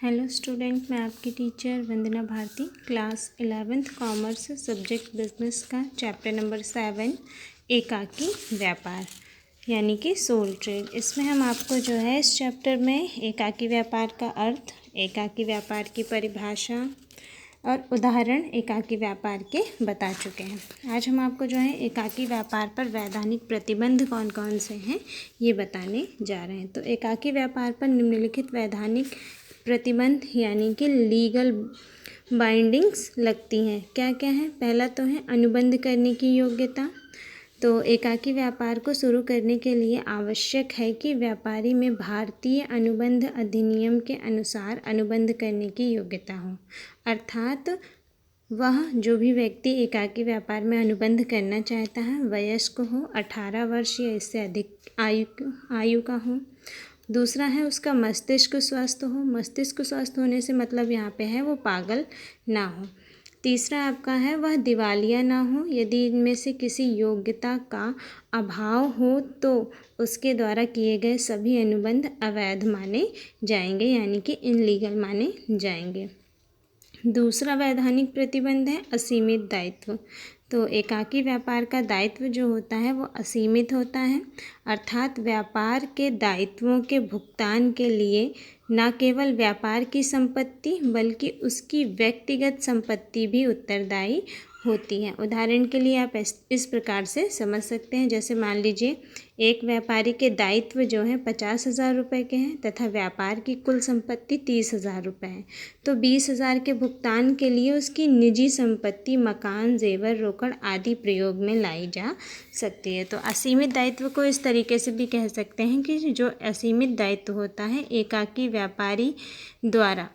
Hello student, मैं आपकी teacher Vandana Bharati, class 11th commerce, subject business का चैप्टर नंबर 7 एकाकी व्यापार यानी कि सोल ट्रेड। इसमें हम आपको जो है इस चैप्टर में एकाकी व्यापार का अर्थ, एकाकी व्यापार की परिभाषा और उदाहरण एकाकी व्यापार के बता चुके हैं। आज हम आपको जो है एकाकी व्यापार पर वैधानिक प्रतिबंध कौन कौन से हैं ये बताने जा रहे हैं। तो एकाकी व्यापार पर निम्नलिखित वैधानिक प्रतिबंध यानी कि लीगल बाइंडिंग्स लगती हैं। क्या क्या है? पहला तो है अनुबंध करने की योग्यता। तो एकाकी व्यापार को शुरू करने के लिए आवश्यक है कि व्यापारी में भारतीय अनुबंध अधिनियम के अनुसार अनुबंध करने की योग्यता हो, अर्थात वह जो भी व्यक्ति एकाकी व्यापार में अनुबंध करना चाहता है वयस्क हो, 18 वर्ष या इससे अधिक आयु का हो। दूसरा है उसका मस्तिष्क स्वस्थ हो। मस्तिष्क स्वस्थ होने से मतलब यहाँ पे है वो पागल ना हो। तीसरा आपका है वह दिवालिया ना हो। यदि इनमें से किसी योग्यता का अभाव हो तो उसके द्वारा किए गए सभी अनुबंध अवैध माने जाएंगे यानी कि इनलीगल माने जाएंगे। दूसरा वैधानिक प्रतिबंध है असीमित दायित्व। तो एकाकी व्यापार का दायित्व जो होता है वो असीमित होता है, अर्थात व्यापार के दायित्वों के भुगतान के लिए न केवल व्यापार की संपत्ति बल्कि उसकी व्यक्तिगत संपत्ति भी उत्तरदायी होती है। उदाहरण के लिए आप इस प्रकार से समझ सकते हैं, जैसे मान लीजिए एक व्यापारी के दायित्व जो है 50,000 रुपये के हैं तथा व्यापार की कुल संपत्ति 30,000 रुपये है। तो 20,000 के भुगतान के लिए उसकी निजी संपत्ति, मकान, जेवर, रोकड़ आदि प्रयोग में लाई जा सकती है। तो असीमित दायित्व को इस तरीके से भी कह सकते हैं कि जो असीमित दायित्व होता है एकाकी व्यापारी द्वारा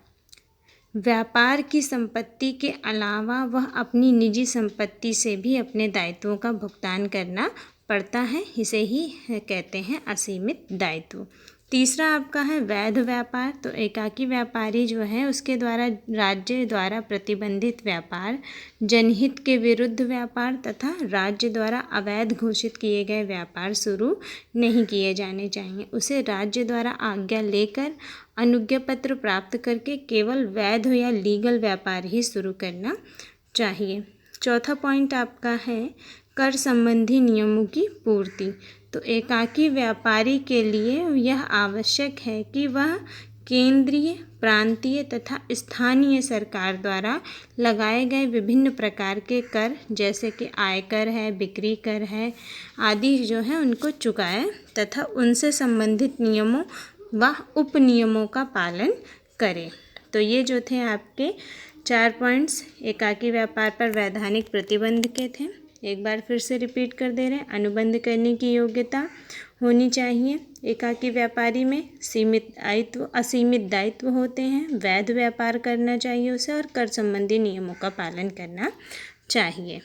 व्यापार की संपत्ति के अलावा वह अपनी निजी संपत्ति से भी अपने दायित्वों का भुगतान करना पड़ता है, इसे ही कहते हैं असीमित दायित्व। तीसरा आपका है वैध व्यापार। तो एकाकी व्यापारी जो है उसके द्वारा राज्य द्वारा प्रतिबंधित व्यापार, जनहित के विरुद्ध व्यापार तथा राज्य द्वारा अवैध घोषित किए गए व्यापार शुरू नहीं किए जाने चाहिए। उसे राज्य द्वारा आज्ञा लेकर अनुज्ञा पत्र प्राप्त करके केवल वैध या लीगल व्यापार ही शुरू करना चाहिए। चौथा पॉइंट आपका है कर संबंधी नियमों की पूर्ति। तो एकाकी व्यापारी के लिए यह आवश्यक है कि वह केंद्रीय, प्रांतीय तथा स्थानीय सरकार द्वारा लगाए गए विभिन्न प्रकार के कर, जैसे कि आयकर है, बिक्री कर है आदि जो है उनको चुकाए तथा उनसे संबंधित नियमों व उपनियमों का पालन करे। तो ये जो थे आपके 4 पॉइंट्स एकाकी व्यापार पर वैधानिक प्रतिबंध के थे। एक बार फिर से रिपीट कर दे रहे हैं। अनुबंध करने की योग्यता होनी चाहिए एकाकी व्यापारी में, सीमित दायित्व, असीमित दायित्व होते हैं, वैध व्यापार करना चाहिए उसे और कर संबंधी नियमों का पालन करना चाहिए।